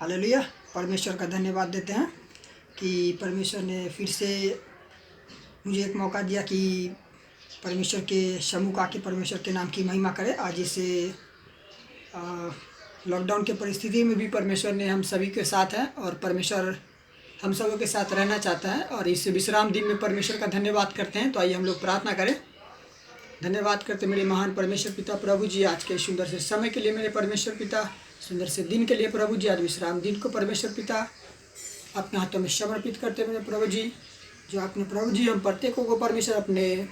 Hallelujah. परमेश्वर का धन्यवाद देते हैं कि परमेश्वर ने फिर से मुझे एक मौका दिया कि परमेश्वर के समूह का, कि परमेश्वर के नाम की महिमा करें। आज इसे लॉकडाउन के परिस्थिति में भी परमेश्वर ने हम सभी के साथ हैं और परमेश्वर हम सबों के साथ रहना चाहता है और इस विश्राम दिन में परमेश्वर का धन्यवाद करते हैं। तो आइए हम लोग प्रार्थना करें। धन्यवाद करते मेरे महान परमेश्वर पिता प्रभु जी, आज के सुंदर से समय के लिए मेरे परमेश्वर पिता, सुंदर से दिन के लिए प्रभु जी, आज विश्राम दिन को परमेश्वर पिता अपने हाथों में समर्पित करते मेरे प्रभु जी। जो आपने प्रभु जी हम प्रत्येकों को परमेश्वर अपने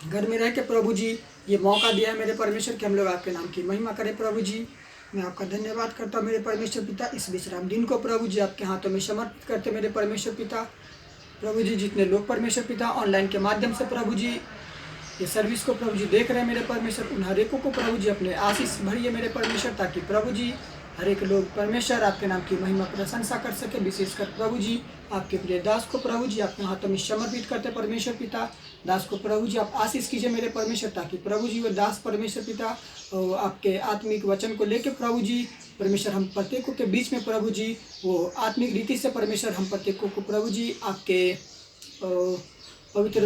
घर में रह के प्रभु जी ये मौका दिया है मेरे परमेश्वर कि हम लोग आपके नाम की महिमा करें। प्रभु जी मैं आपका धन्यवाद करता हूँ मेरे परमेश्वर पिता। इस विश्राम दिन को प्रभु जी आपके हाथों में समर्पित करते मेरे परमेश्वर पिता। प्रभु जी जितने लोग परमेश्वर पिता ऑनलाइन के माध्यम से प्रभु जी ये सर्विस को प्रभु जी देख रहे हैं मेरे परमेश्वर, उन हर एक को प्रभु जी अपने आशीष भरिए मेरे परमेश्वर, ताकि प्रभु जी हर एक लोग परमेश्वर आपके नाम की महिमा प्रशंसा कर सके। विशेषकर प्रभु जी आपके प्रिय दास को प्रभु जी अपने हाथों में समर्पित करते परमेश्वर पिता। दास को प्रभु जी आप आशीष कीजिए मेरे परमेश्वर, ताकि प्रभु जी वो दास परमेश्वर पिता आपके आत्मिक वचन को लेकर प्रभु जी परमेश्वर हम प्रत्येकों के बीच में प्रभु जी वो आत्मिक रीति से परमेश्वर हम प्रत्येकों को प्रभु जी आपके पवित्र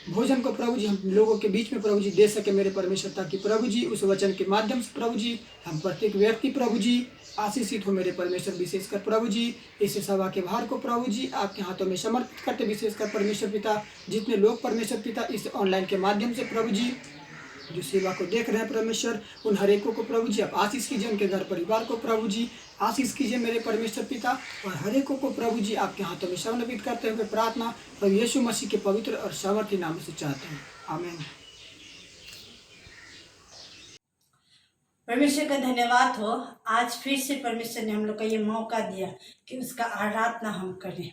भोजन को प्रभु जी हम लोगों के बीच में प्रभु जी दे सके मेरे परमेश्वर, ताकि प्रभु जी उस वचन के माध्यम से प्रभु जी हम प्रत्येक व्यक्ति प्रभु जी आशीषित हो मेरे परमेश्वर। विशेषकर प्रभु जी इस सभा के भार को प्रभु जी आपके हाथों में समर्पित करते, विशेषकर परमेश्वर पिता जितने लोग परमेश्वर पिता इस ऑनलाइन के माध्यम से प्रभु जी जो सेवा को देख रहे हैं परमेश्वर, उन हर एक को प्रभु जी आप आशीष कीजिए, उनके घर परिवार को प्रभु जी आशीष कीजिए मेरे परमेश्वर पिता। और हर एक को प्रभु जी आपके हाथों में समर्पित करते हुए प्रार्थना प्रभु यीशु मसीह के पवित्र और सामर्थी नाम से चाहते हैं, आमीन। परमेश्वर का धन्यवाद हो। आज फिर से परमेश्वर ने हम लोग को ये मौका दिया कि उसका आराधना हम करें।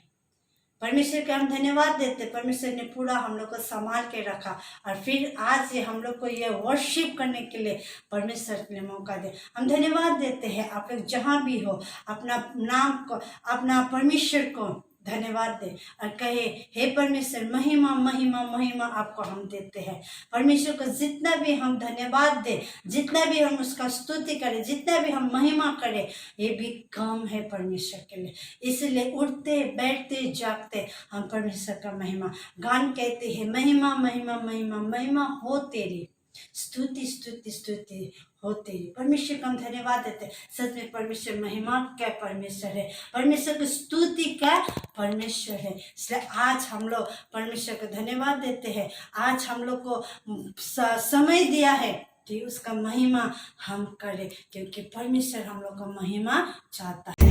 परमेश्वर का हम धन्यवाद देते, परमेश्वर ने पूरा हम लोग को संभाल के रखा और फिर आज ये हम लोग को ये वर्शिप करने के लिए परमेश्वर ने मौका दिया। हम धन्यवाद देते हैं। आप लोग जहाँ भी हो अपना नाम को, अपना परमेश्वर को धन्यवाद दे और कहे हे परमेश्वर महिमा महिमा महिमा आपको हम देते हैं। परमेश्वर को जितना भी हम धन्यवाद दे, जितना भी हम उसका स्तुति करें, जितना भी हम महिमा करें, ये भी कम है परमेश्वर के लिए। इसलिए उठते बैठते जागते हम परमेश्वर का महिमा गान कहते हैं, महिमा महिमा महिमा महिमा हो तेरी, स्तुति स्तुति स्तुति हो तेरी। परमेश्वर का हम धन्यवाद देते। सच में परमेश्वर महिमा का परमेश्वर है, परमेश्वर की स्तुति का परमेश्वर है। इसलिए आज हम लोग परमेश्वर को धन्यवाद देते हैं। आज हम लोग को समय दिया है कि उसका महिमा हम करें, क्योंकि परमेश्वर हम लोग का महिमा चाहता है।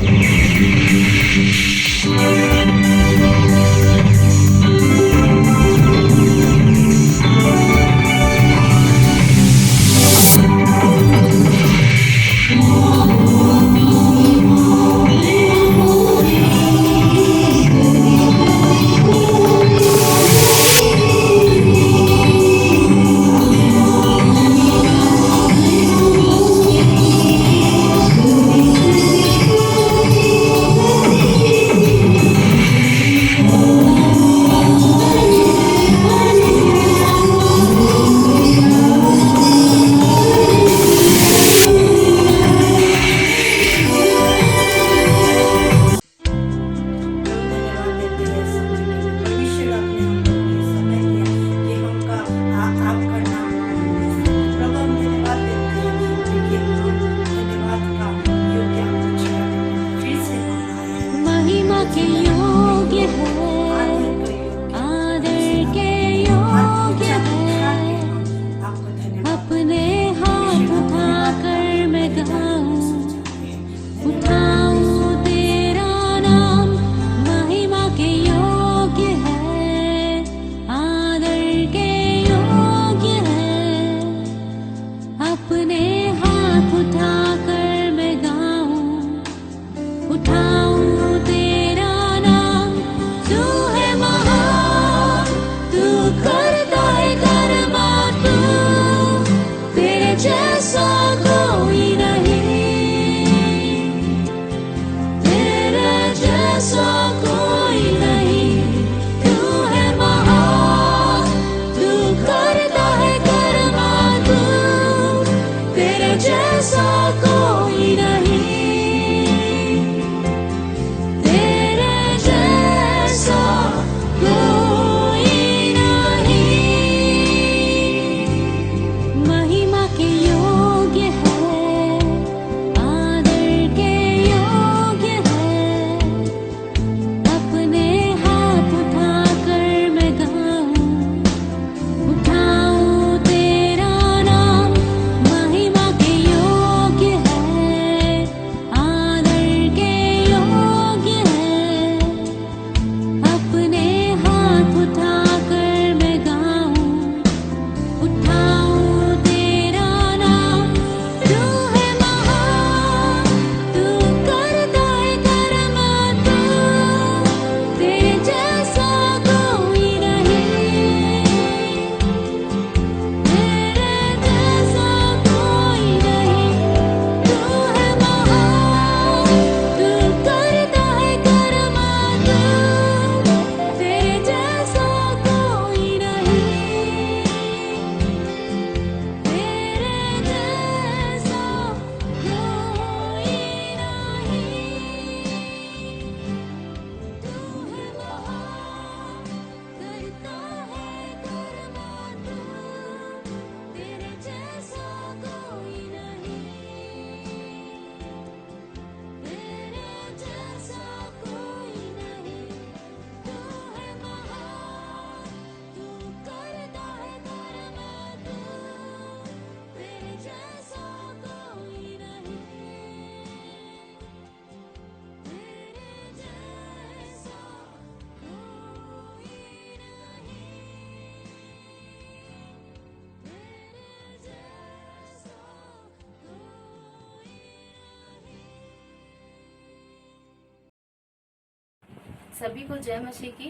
सभी को जय मसीह की।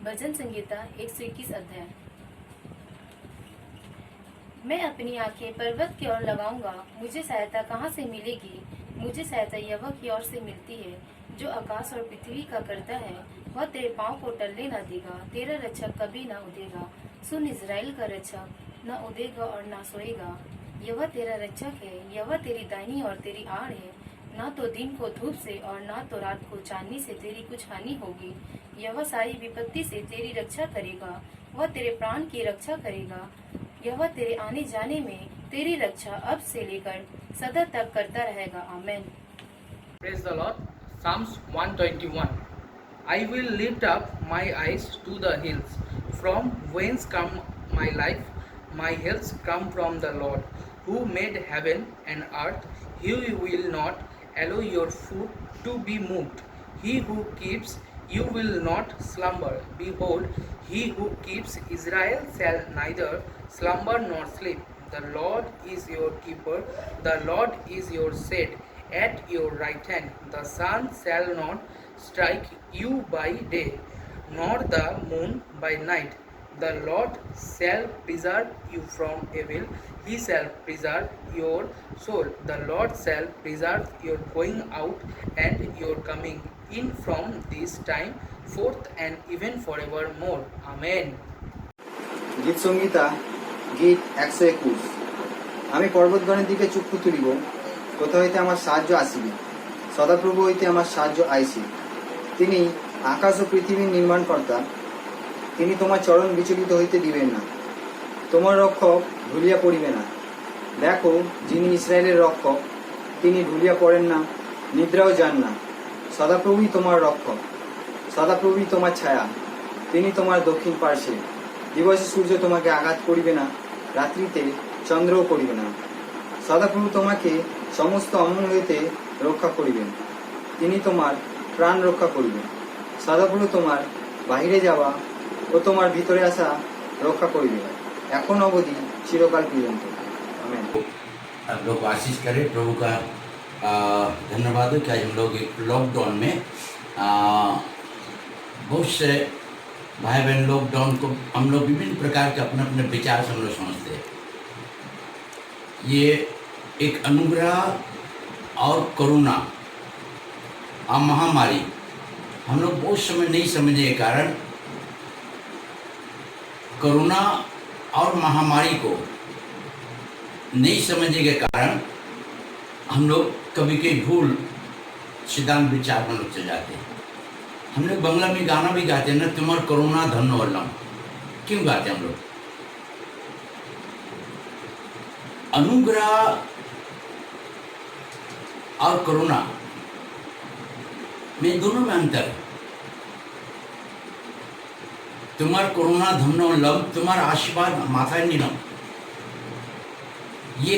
भजन संगीता 121 अध्याय। मैं अपनी आंखें पर्वत की ओर लगाऊंगा, मुझे सहायता कहाँ से मिलेगी? मुझे सहायता यहोवा की ओर से मिलती है, जो आकाश और पृथ्वी का करता है। वह तेरे पाँव को टलने न देगा, तेरा रक्षक कभी न उदेगा। सुन, इज़राइल का रक्षक न उदेगा और न सोएगा। यहोवा तेरा रक्षक है, यहोवा तेरी दाहिनी और तेरी आड़ है। ना तो दिन को धूप से और ना तो रात को चांदनी से तेरी कुछ हानि होगी। यहोवा सारी विपत्ति से तेरी रक्षा करेगा, वह तेरे प्राण की रक्षा करेगा। यहोवा तेरे आने जाने में तेरी रक्षा अब से लेकर सदा तक करता रहेगा। आमेन। Praise the Lord. Psalms 121. I will lift up my eyes to the hills. From whence come my life? My helps come from the Lord, who made heaven and earth. He will not allow your foot to be moved. He who keeps you will not slumber. Behold, he who keeps Israel shall neither slumber nor sleep. The Lord is your keeper. The Lord is your shade at your right hand. The sun shall not strike you by day, nor the moon by night. The Lord shall preserve you from evil. He shall preserve your soul. The Lord shall preserve your going out and your coming in from this time forth and even forevermore. Amen. গীত সংগীতা গীত 121। আমি পর্বতগণের দিকে চক্ষু তুলিব, কোথা হইতে আমার সাহায্য আসিবে? সদাপ্রভু হইতে আমার সাহায্য আইসি। তিনি আকাশ ও পৃথিবীর নির্মাণকর্তা। তিনি তোমার চরণ বিচলিত হইতে দিবেন না, তোমার রক্ষক ভুলিয়া পড়িবে না। দেখো, যিনি ইসরায়েলের রক্ষক, তিনি ভুলিয়া পড়েন না, নিদ্রাও যান না। সদাপ্রভুই তোমার রক্ষক, সদাপ্রভুই তোমার ছায়া। তিনি তোমার দক্ষিণ পার্শ্বে। দিবসে সূর্য তোমাকে আঘাত করিবে না, রাত্রিতে চন্দ্রও করিবে না। সদাপ্রভু তোমাকে সমস্ত অমঙ্গল হইতে রক্ষা করিবেন। তিনি তোমার প্রাণ রক্ষা করিবেন। সদাপ্রভু তোমার বাহিরে যাওয়া ও তোমার ভিতরে আসা রক্ষা করিবে, এখন অবধি চিরকাল পর্যন্ত। आमेन। आप लोग को आशीष करें। प्रभु का धन्यवाद है कि आज हम लोग एक लॉकडाउन में बहुत से भाई बहन लॉकडाउन को हम लोग विभिन्न प्रकार के अपने अपने विचार से हम लोग समझते हैं। ये एक अनुग्रह और करुणा और महामारी हम लोग बहुत समय नहीं समझने के कारण करुणा और महामारी को नहीं समझने के कारण हम लोग कभी कभी भूल सिद्धांत विचार में लोग चले जाते हैं। हम लोग बंगला में गाना भी गाते हैं ना, तुम्हार करुणा धन्य होलम। क्यों गाते हैं हम लोग? अनुग्रह और करुणा में दोनों में अंतर है। तुम्हार करुणा धन्य होलम, तुम्हारा आशीर्वाद माथा नीलम। ये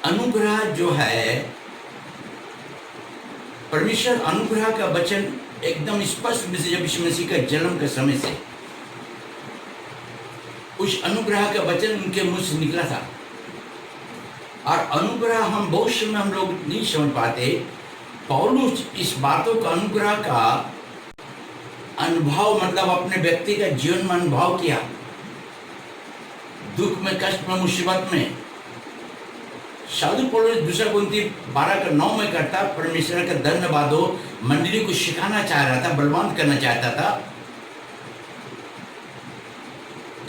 अनुग्रह जो है, परमेश्वर अनुग्रह का वचन एकदम स्पष्ट रूप से जब यीशु मसीह का जन्म के समय से उस अनुग्रह का वचन उनके मुंह से निकला था। और अनुग्रह हम बहुत समय हम लोग नहीं समझ पाते। पौलुस इस बातों का अनुग्रह का अनुभव मतलब अपने व्यक्ति का जीवन में अनुभव किया, दुख में, कष्ट में, मुसीबत में। साधु पौलुस दूसरा कुरिन्थी 12:9 में करता, परमेश्वर का धन्यवाद हो, मंडली को सिखाना चाह रहा था, बलवान करना चाहता था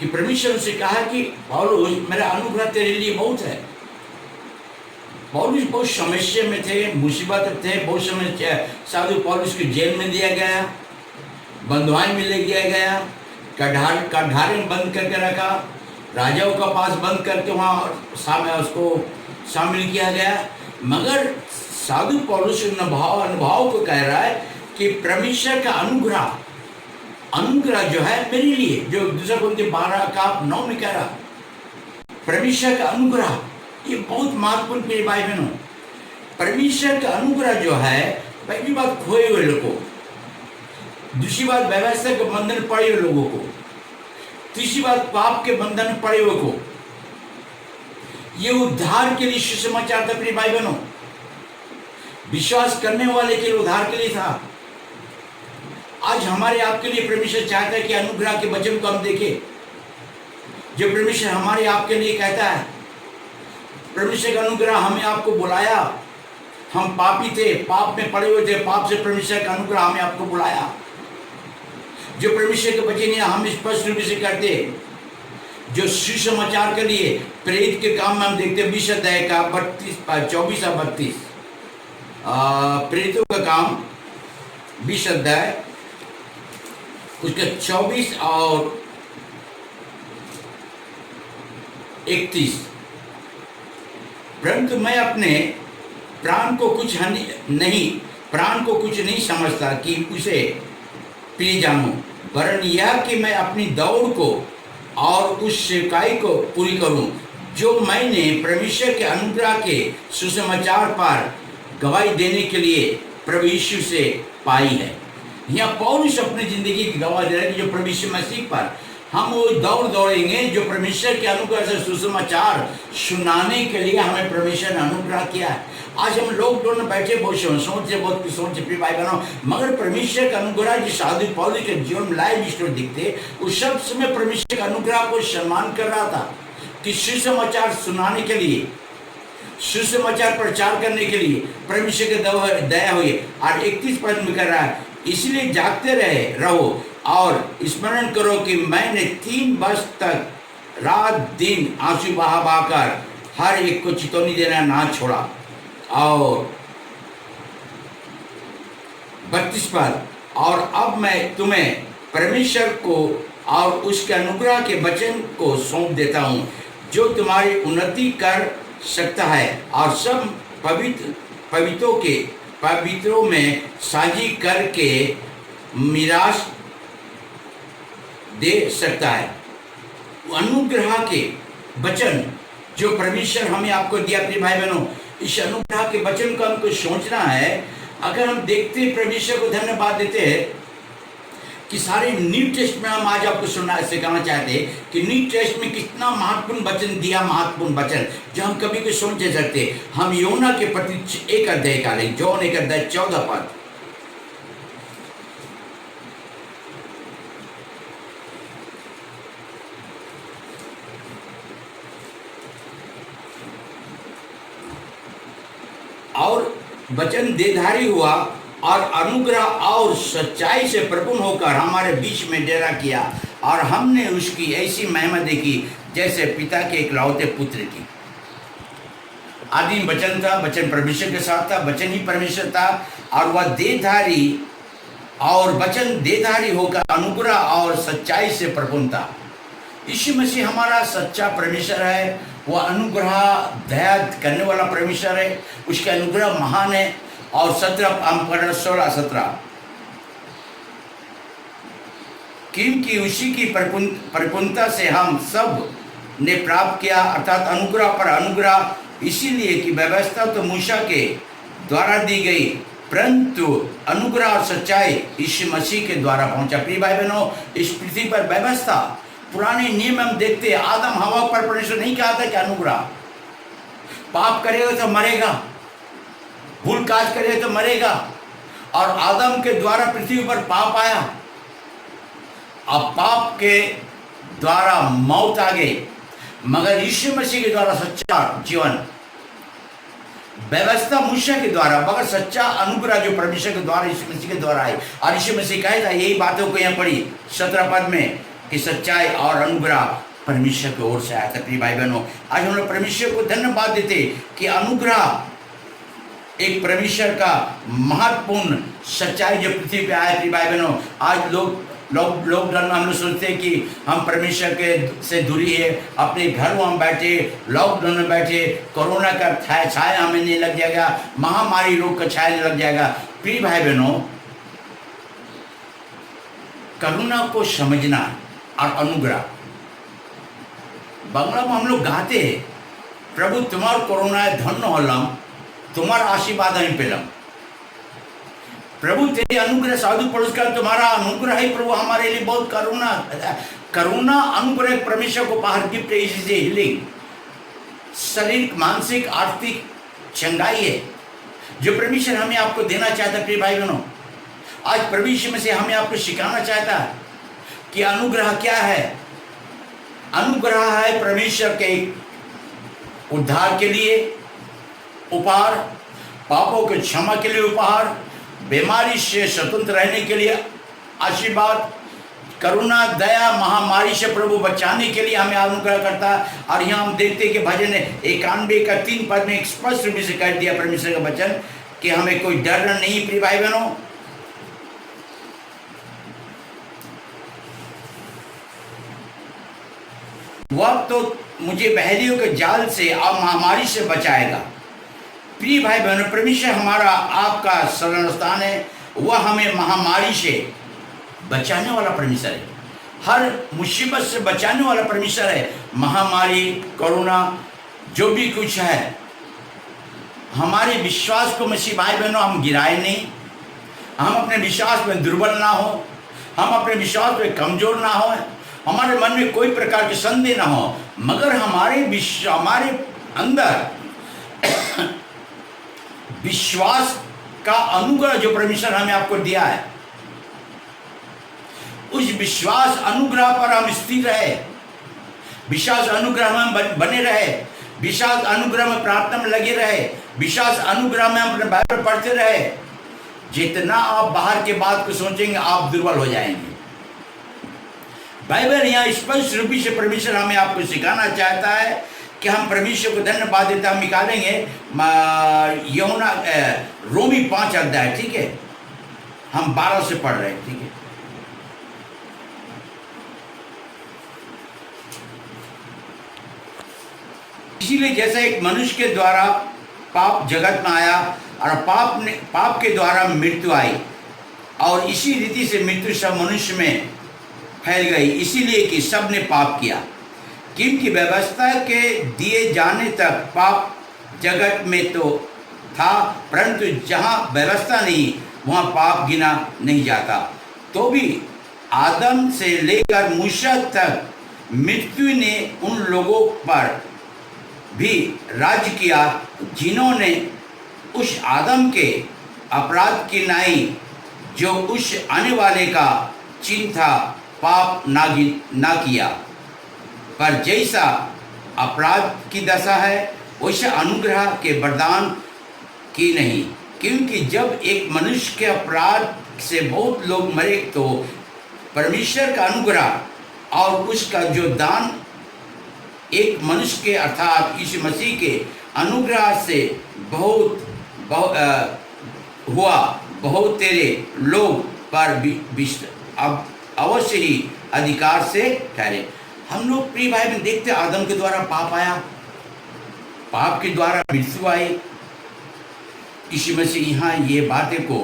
कि परमेश्वर से कहा कि पौलुस मेरा अनुग्रह तेरे लिए बहुत है। पौलुस बहुत समस्या में थे, मुसीबत थे, बहुत समय साधु पौलुस को जेल में दिया गया, बंधुआई में ले दिया गया, कठारे में बंद करके रखा, राजाओं का पास बंद करके वहाँ उसको शामिल किया गया। मगर साधु पौलुस अनुभव को कह रहा है कि परमेश्वर का अनुग्रह जो है मेरे लिए, जो दूसरा कुरिन्थी 12:9 में कह रहा, परमेश्वर का अनुग्रह ये बहुत महत्वपूर्ण मेरे भाई बहनों। परमेश्वर का अनुग्रह जो है, पहली बात खोए हुए लोगों को, दूसरी बात व्यवस्था के बंधन पड़े हुए लोगों को, तीसरी बात पाप के बंधन पड़े हुए को। ये उद्धार के लिए सुसमाचार था मेरे भाई बहनों, विश्वास करने वाले के लिए उद्धार के लिए था। आज हमारे आपके लिए परमेश्वर चाहता है कि अनुग्रह के वचन को हम देखें, जो परमेश्वर हमारे आपके लिए कहता है। परमेश्वर का अनुग्रह हमें आपको बुलाया, हम पापी थे, पाप में पड़े हुए थे, पाप से परमेश्वर का अनुग्रह हमें आपको बुलाया। जो परमेश्वर के वचन है हम स्पष्ट रूप से करते, जो सुसमाचार के लिए प्रेरित के काम में हम देखते हैं 20 अध्याय का 24 और 32, प्रेरितों का काम 20 अध्याय उसके 24 और 31। परंतु मैं अपने प्राण को कुछ नहीं समझता कि उसे प्रिय जानूं, वरन यह कि मैं अपनी दौड़ को और उस सेवकाई को पूरी करूं जो मैंने परमेश्वर के अनुग्रह के सुसमाचार पर गवाही देने के लिए प्रभु यीशु से पाई है। यहाँ पौलुस अपनी जिंदगी की गवाही दे रहा है कि जो प्रभु यीशु मसीह पर हम वो दौड़ेंगे जो परमेश्वर के अनुग्रह से सुसमाचार सुनाने के लिए हमें परमेश्वर ने अनुग्रह किया है। आज हम लॉकडाउन में बैठे बहुत सोच प्रिय भाई बहनों, मगर परमेश्वर का अनुग्रह जो साधु पौलुस के जीवन में लाइव स्टोरी दिखते, उस सब समय परमेश्वर के अनुग्रह को सम्मान कर रहा था कि सुसमाचार सुनाने के लिए, सुसमाचार प्रचार करने के लिए परमेश्वर के दया हुई। और 31 पद में कर रहा है, इसलिए जागते रहो और स्मरण करो कि मैंने 3 वर्ष तक रात दिन आंसू बहाकर हर एक को चेतावनी देना ना छोड़ा। और 32 पद, और अब मैं तुम्हें परमेश्वर को और उसके अनुग्रह के वचन को सौंप देता हूँ जो तुम्हारी उन्नति कर सकता है और सब पवित्रों में साझी करके मिरास दे सकता है। अनुग्रह के वचन जो परमेश्वर हमें आपको दिया प्रिय भाई बहनों, इस अनुग्रह के वचन को हमको सोचना है। अगर हम देखते परमेश्वर को धन्यवाद देते हैं कि सारे न्यू टेस्ट में हम आज आपको सिखाना चाहते हैं कि न्यू टेस्ट में कितना महत्वपूर्ण वचन दिया, महत्वपूर्ण वचन जो हम कभी भी सोच नहीं सकते। हम योना के प्रति 1 अध्याय का लें, जॉन 1 अध्याय 14 पद। और वचन देहधारी हुआ और अनुग्रह और सच्चाई से परिपूर्ण होकर हमारे बीच में डेरा किया, और हमने उसकी ऐसी महिमा देखी जैसे पिता के इकलौते पुत्र की। आदि वचन था, वचन परमेश्वर के साथ था, वचन ही परमेश्वर था, और वह देहधारी और वचन देहधारी होकर अनुग्रह और सच्चाई से परिपूर्ण था। यीशु मसीह हमारा सच्चा परमेश्वर है, वह अनुग्रह दया करने वाला परमेश्वर है, उसका अनुग्रह महान है। और 16-17 क्योंकि उसी की परिपूर्णता से हम सब ने प्राप्त किया, अर्थात अनुग्रह पर अनुग्रह, इसीलिए कि व्यवस्था तो मूसा के द्वारा दी गई, परंतु अनुग्रह और सच्चाई यीशु मसीह के द्वारा पहुंचा। प्रिय भाई बहनों, इस पृथ्वी पर व्यवस्था, पुराने नियम हम देखते हैं, आदम हवा पर परमेश्वर नहीं कहा था कि अनुग्रह, पाप करेगा तो मरेगा, भूल काज करेगा तो मरेगा, और आदम के द्वारा पृथ्वी पर पाप आया, अब पाप के द्वारा मौत आ गई, मगर यीशु मसीह के द्वारा सच्चा जीवन, व्यवस्था मूसा के द्वारा, मगर सच्चा अनुग्रह जो परमेश्वर के द्वारा यीशु मसीह के द्वारा आई। और यीशु मसीह कहा था, यही बातों को यहाँ पढ़ी 17 पद में कि सच्चाई और अनुग्रह परमेश्वर की ओर से आया था। प्रिय भाई बहनों, आज हम लोग परमेश्वर को धन्यवाद देते कि अनुग्रह एक परमेश्वर का महत्वपूर्ण सच्चाई जो पृथ्वी पे आया। प्रिय भाई बहनों, आज लॉकडाउन में हम लोग सोचते हैं कि हम परमेश्वर के से दूरी है, अपने घर में हम बैठे, लॉकडाउन में बैठे, कोरोना का छाया हमें नहीं लग जाएगा, महामारी रोग का छाया नहीं लग जाएगा। प्रिय भाई बहनों, करुणा को समझना और अनुग्रह, बांग्ला में हम लोग गाते हैं, प्रभु तुम्हार करुणा धन्य होलम, तुम्हारा आशीर्वाद हमें पेलम। प्रभु तेरे अनुग्रह, साधु पुरस्कार तुम्हारा अनुग्रह है प्रभु, हमारे लिए बहुत करुणा अनुग्रह परमेश्वर को बाहर गिफ्ट है, इसी से हीलिंग, शारीरिक मानसिक आर्थिक चंगाई है जो परमेश्वर हमें आपको देना चाहता है। प्रिय भाई बहनों, आज प्रभु यीशु मसीह हमें आपको सिखाना चाहता है कि अनुग्रह क्या है। अनुग्रह है परमेश्वर के उद्धार के लिए उपहार, पापों के क्षमा के लिए उपहार, बीमारी से स्वतंत्र रहने के लिए आशीर्वाद, करुणा दया महामारी से प्रभु बचाने के लिए हमें अनुग्रह करता है। और यहाँ हम देखते हैं कि भजन 91 का 3 पद में स्पष्ट रूप से कह दिया परमेश्वर का वचन कि हमें कोई डर नहीं प्रिय भाई बहनों। वह तो मुझे बहरियों के जाल से और महामारी से बचाएगा। प्रिय भाई बहनों, परमेश्वर हमारा आपका शरण स्थान है। वह हमें महामारी से बचाने वाला परमेश्वर है, हर मुसीबत से बचाने वाला परमेश्वर है। महामारी, कोरोना, जो भी कुछ है, हमारे विश्वास को मसीह भाई बहनों हम गिराए नहीं। हम अपने विश्वास में दुर्बल ना हो, हम अपने विश्वास में कमजोर ना हो, हमारे मन में कोई प्रकार के संदेह ना हो, मगर हमारे अंदर विश्वास का अनुग्रह जो परमेश्वर हमें आपको दिया है, उस विश्वास अनुग्रह पर हम स्थिर रहे, विश्वास अनुग्रह में बने रहे, विश्वास अनुग्रह में प्रार्थना में लगे रहे, विश्वास अनुग्रह में अपने बाइबल पढ़ते रहे। जितना आप बाहर के बात को सोचेंगे आप दुर्बल हो जाएंगे। बाइबल यहाँ स्पष्ट रूप से परमेश्वर हमें आपको सिखाना चाहता है कि हम परमेश्वर को धन्यवाद देते हम निकालेंगे यूहन्ना रोमी 5 अध्याय, ठीक है, हम 12 से पढ़ रहे हैं, ठीक है। इसीलिए जैसा एक मनुष्य के द्वारा पाप जगत में आया और पाप के द्वारा मृत्यु आई, और इसी रीति से मृत्यु सब मनुष्य में फैल गई, इसीलिए कि सब ने पाप किया। क्योंकि व्यवस्था के दिए जाने तक पाप जगत में तो था, परंतु जहाँ व्यवस्था नहीं वहाँ पाप गिना नहीं जाता। तो भी आदम से लेकर मूसा तक मृत्यु ने उन लोगों पर भी राज किया जिन्होंने उस आदम के अपराध की नाई जो उस आने वाले का चिन्ह था पाप ना किया। पर जैसा अपराध की दशा है वैसे अनुग्रह के वरदान की नहीं, क्योंकि जब एक मनुष्य के अपराध से बहुत लोग मरे तो परमेश्वर का अनुग्रह और उसका जो दान एक मनुष्य के अर्थात यीशु मसीह के अनुग्रह से बहुत तेरे लोग पर अब अवश्य ही अधिकार से ठहरे। हम लोग प्रिय भाई बहन देखते आदम के द्वारा पाप आया, पाप के द्वारा मृत्यु आई। यीशु मसीह यहाँ ये बातें को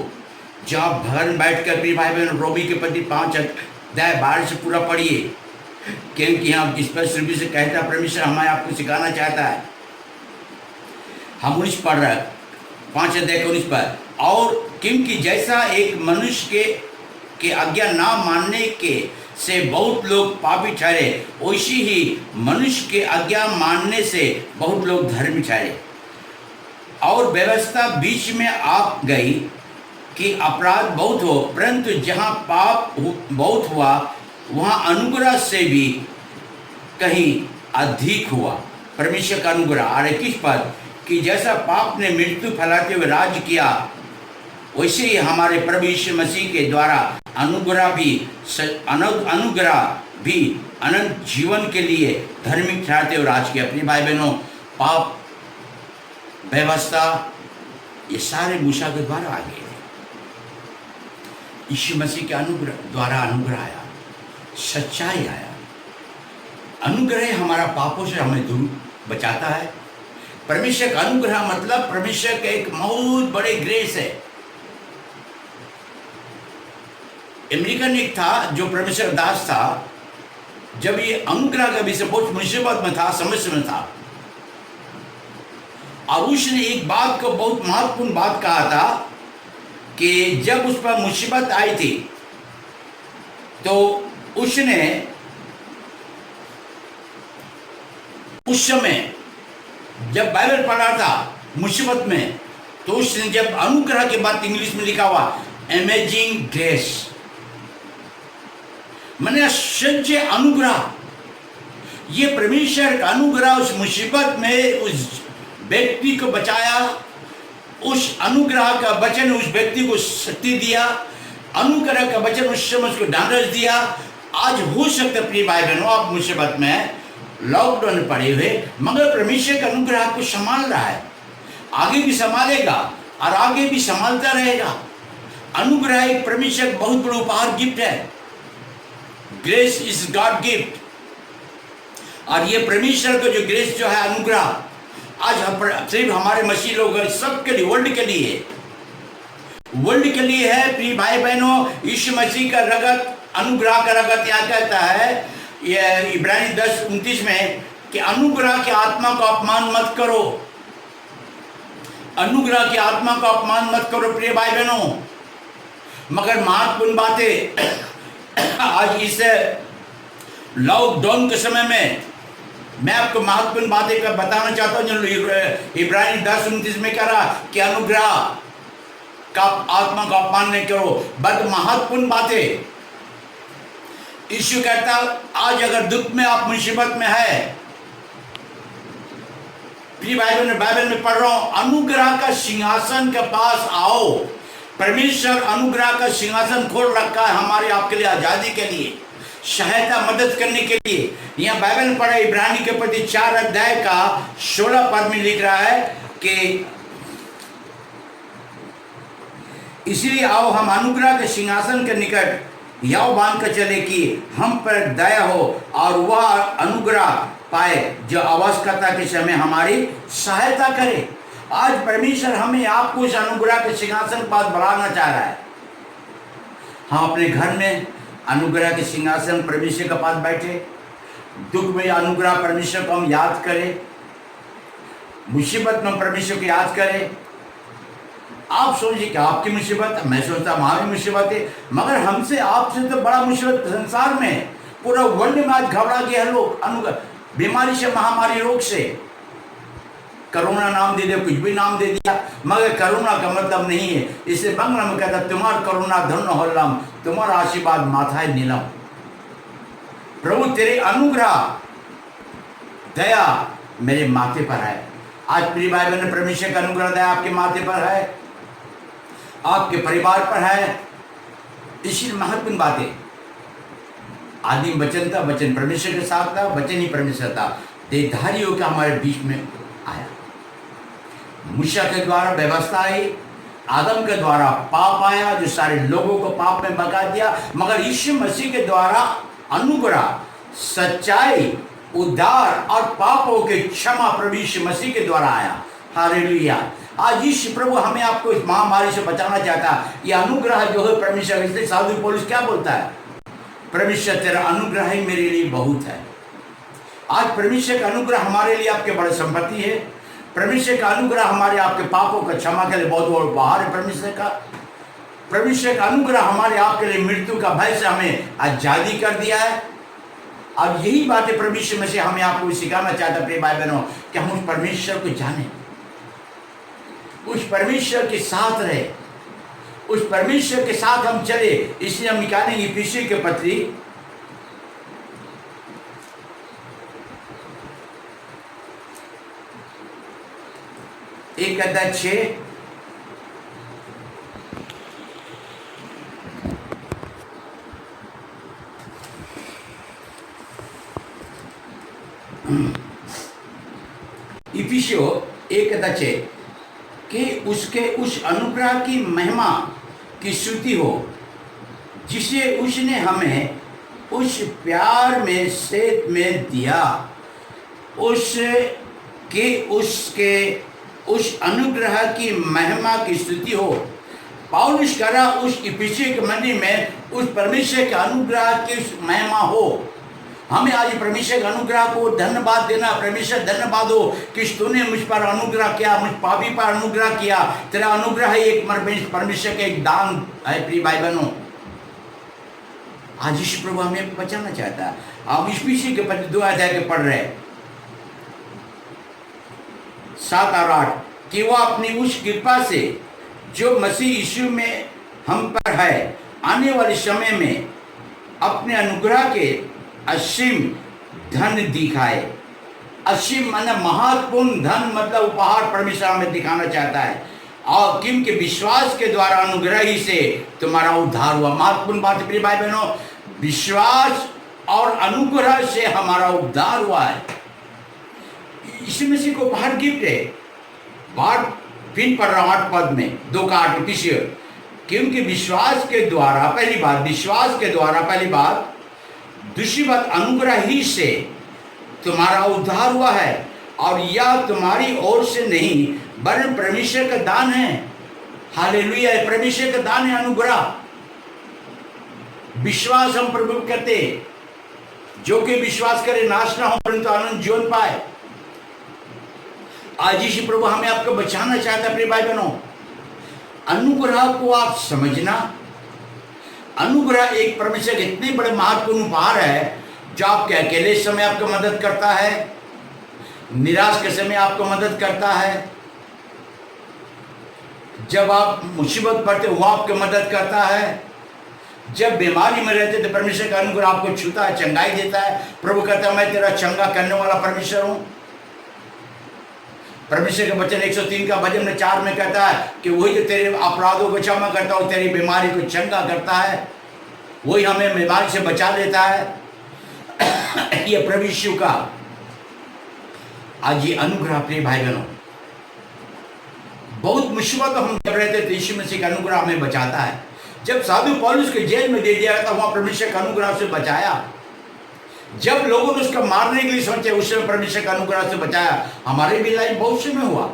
जब आप घर में बैठ कर प्रिय भाई बहन रोमी के पति 5 अध्याय 12 से पूरा पढ़िए, क्योंकि यहाँ स्पष्ट रूप से कहता है परमेश्वर हमें आपको सिखाना चाहता है। हम 19 पढ़ रहे 5 अध्याय 19 पर, और क्योंकि जैसा एक मनुष्य के आज्ञा ना मानने के से बहुत लोग पापी ठहरे, वैसी ही मनुष्य के आज्ञा मानने से बहुत लोग धर्मी ठहरे। और व्यवस्था बीच में आ गई कि अपराध बहुत हो, परंतु जहाँ पाप बहुत हुआ वहाँ अनुग्रह से भी कहीं अधिक हुआ। परमेश्वर का अनुग्रह। और 21 पद कि जैसा पाप ने मृत्यु फैलाते हुए राज किया, वैसे ही हमारे प्रभु यीशु मसीह के द्वारा अनुग्रह भी अनंत जीवन के लिए धार्मिक ठहरते हुए राज किया। अपने भाई बहनों, पाप व्यवस्था ये सारे मूसा के द्वारा आ गए। यीशु मसीह के अनुग्रह द्वारा अनुग्रह आया, सच्चाई आया। अनुग्रह हमारा पापों से हमें दूर बचाता है। परमेश्वर का अनुग्रह मतलब परमेश्वर का एक बहुत बड़े ग्रेस है। अमेरिकन एक था जो परमेश्वर दास था, जब ये अनुग्रह का विषय बहुत मुसीबत में था, समस्या में था, और उसने एक बात को बहुत महत्वपूर्ण बात कहा था कि जब उस पर मुसीबत आई थी तो उसने उस समय जब बाइबल पढ़ा था मुसीबत में, तो उसने जब अनुग्रह के बाद इंग्लिश में लिखा हुआ अमेजिंग ग्रेस, मैंने आश्चर्य अनुग्रह, ये परमेश्वर का अनुग्रह उस मुसीबत में उस व्यक्ति को बचाया, उस अनुग्रह का वचन उस व्यक्ति को शक्ति दिया, अनुग्रह का वचन उस समय उसको ढांढस दिया। आज हो सकता है प्रिय भाई बहनों आप मुसीबत में लॉकडाउन में पड़े हुए, मगर परमेश्वर का अनुग्रह आपको संभाल रहा है, आगे भी संभालेगा और आगे भी संभालता रहेगा। अनुग्रह एक परमेश्वर का बहुत बड़ा उपहार, गिफ्ट है। Grace is God gift. और ये परमेश्वर का जो ग्रेस जो है अनुग्रह, आज सिर्फ हमारे मसीह लोग सबके लिए, वर्ल्ड के लिए है। प्रिय भाई बहनों, यीशु मसीह का रगत, अनुग्रह का रगत यहाँ कहता है ये इब्रानी 10:29 में कि अनुग्रह की आत्मा को अपमान मत करो, अनुग्रह की आत्मा को अपमान मत करो प्रिय भाई बहनों। मगर महत्वपूर्ण बातें आज इस लॉकडाउन के समय में मैं आपको महत्वपूर्ण बातें का बताना चाहता हूं, जो इब्रानी 10:29 में कह रहा कि अनुग्रह का आत्मा का अपमान नहीं करो। बट महत्वपूर्ण बातें यीशु कहता, आज अगर दुख में आप मुसीबत में है, प्रिय भाई बहन बाइबल में पढ़ रहा हूं, अनुग्रह का सिंहासन के पास आओ। परमेश्वर अनुग्रह का सिंहासन खोल रखा है हमारे आपके लिए, आजादी के लिए, सहायता मदद करने के लिए। यहाँ बाइबल में पढ़ा इब्रानी के प्रति 4 अध्याय का 16 पद में लिख रहा है कि इसलिए आओ हम अनुग्रह के सिंहासन के निकट याव बांध कर चले कि हम पर दया हो और वह अनुग्रह पाए जो आवश्यकता के समय हमारी सहायता करे। आज परमेश्वर हमें आपको इस अनुग्रह के सिंहासन के पास बढ़ाना चाह रहा है। हम अपने घर में अनुग्रह के सिंहासन परमेश्वर के पास बैठे, दुख में अनुग्रह परमेश्वर को हम याद करें, मुसीबत में परमेश्वर को याद करें। आप सोचिए कि आपकी मुसीबत, मैं सोचता हमारी मुसीबत है, मगर हमसे आपसे तो बड़ा मुसीबत संसार में, पूरा वर्ल्ड में आज घबरा गया लोग अनुग्रह, बीमारी से, महामारी रोग से। करोना नाम दे दिया, कुछ भी नाम दे दिया, मगर करुणा का मतलब नहीं है। इसे बंगला में कहता तुम्हारा करुणा धन्य होलम, तुम्हारा आशीर्वाद माथा नीलम। प्रभु तेरे अनुग्रह दया मेरे माथे पर है। आज प्रिय भाई बहन, परमेश्वर का अनुग्रह दया आपके माथे पर है, आपके परिवार पर है। इसी महत्वपूर्ण बातें, आदिम वचन था, वचन परमेश्वर के साथ था, वचन ही परमेश्वर था, देहधारी होकर हमारे बीच में आया। मूसा के द्वारा व्यवस्था आई, आदम के द्वारा पाप आया जो सारे लोगों को पाप में भगा दिया, मगर यीशु मसीह के द्वारा अनुग्रह, सच्चाई, उद्धार और पापों के क्षमा प्रभु यीशु मसीह के द्वारा आया। हालेलुया। आज यीशु प्रभु हमें आपको इस महामारी से बचाना चाहता है। यह अनुग्रह जो है परमेश्वर, इसलिए साधु पौलुस क्या बोलता है, परमेश्वर तेरा अनुग्रह ही मेरे लिए बहुत है। आज परमेश्वर का अनुग्रह हमारे लिए आपके बड़ी संपत्ति है। परमेश्वर का अनुग्रह हमारे आपके पापों का क्षमा के लिए बहुत बड़ा उपहार है परमेश्वर का। परमेश्वर का अनुग्रह हमारे आपके लिए मृत्यु का भय से हमें आजादी कर दिया है। और यही बातें परमेश्वर में से हमें आपको सिखाना चाहता है प्रिय भाई बहनों, कि हम उस परमेश्वर को जाने, उस परमेश्वर के साथ रहे, उस परमेश्वर के साथ हम चले। इसलिए हम निकालेंगे इफिसियों के पत्री एक अध्याय 6 इफिसियों 1:6 कि उसके उस अनुग्रह की महिमा की स्तुति हो जिसे उसने हमें उस प्यार में सेत में दिया, उसके उस अनुग्रह की महिमा की स्तुति हो। पौलुस कह रहा उस इफिसियों के मंदिर में उस परमेश्वर के अनुग्रह की महिमा हो। हमें आज परमेश्वर के अनुग्रह को धन्यवाद देना। परमेश्वर धन्यवाद हो कि तूने मुझ पर अनुग्रह किया, मुझ पापी पर अनुग्रह किया। तेरा अनुग्रह है एक परमेश्वर का एक दान है प्रिय भाई बहनों। आज यीशु प्रभु हमें बचाना चाहता है। हम इफिसियों के पत्र 2 अध्याय के पढ़ रहे 7 और 8 कि वह अपनी उस कृपा से जो मसीह यीशु में हम पर है, आने वाले समय में अपने अनुग्रह के असीम धन दिखाए। असीम माने महत्वपूर्ण धन, मतलब उपहार परमेश्वर हमें दिखाना चाहता है। और क्योंकि विश्वास के द्वारा अनुग्रह ही से तुम्हारा उद्धार हुआ। महत्वपूर्ण बात है प्रिय भाई बहनों, विश्वास और अनुग्रह से हमारा उद्धार हुआ है। यीशु मसीह को उपहार गिफ्ट है। बात फिर पढ़ रहा हूं 8 पद में 2 का 8 पीछे। क्योंकि विश्वास के द्वारा, पहली बात विश्वास के द्वारा, पहली बात। दूसरी बात अनुग्रह ही से तुम्हारा उद्धार हुआ है, और यह तुम्हारी ओर से नहीं वरन परमेश्वर का दान है। हालेलुया, परमेश्वर का दान है अनुग्रह। विश्वास हम प्रभु करते, जो कि विश्वास करे नाश ना हो परंतु आनंद जीवन पाए। आज यीशु प्रभु हमें आपको बचाना चाहता है प्रिय भाई बहनों। अनुग्रह को आप समझना, अनुग्रह एक परमेश्वर के इतने बड़े महत्वपूर्ण उपहार है, जो आपके अकेले समय आपको मदद करता है, निराश के समय आपको मदद करता है, जब आप मुसीबत पड़ते वो आपको मदद करता है, जब बीमारी में रहते तो परमेश्वर का अनुग्रह आपको छूता है, चंगाई देता है। प्रभु कहता है मैं तेरा चंगा करने वाला परमेश्वर हूं। परमेश्वर का वचन 103 का भजन में 4 में कहता है कि वही जो तेरे अपराधों को क्षमा करता है, तेरी बीमारी को चंगा करता है, वही हमें बीमारी से बचा लेता है। ये प्रभु यीशु का आज ये अनुग्रह प्रिय भाई बहनों, बहुत मुसीबत हम जब रहते थे यीशु मसीह का अनुग्रह हमें बचाता है। जब साधु पौलुस को जेल में दे दिया था, वहां परमेश्वर का अनुग्रह से बचाया। जब लोगों ने उसका मारने के लिए सोचे, उस समय परमेश्वर का अनुग्रह से बचाया। हमारे भी लाइफ बहुत से में हुआ,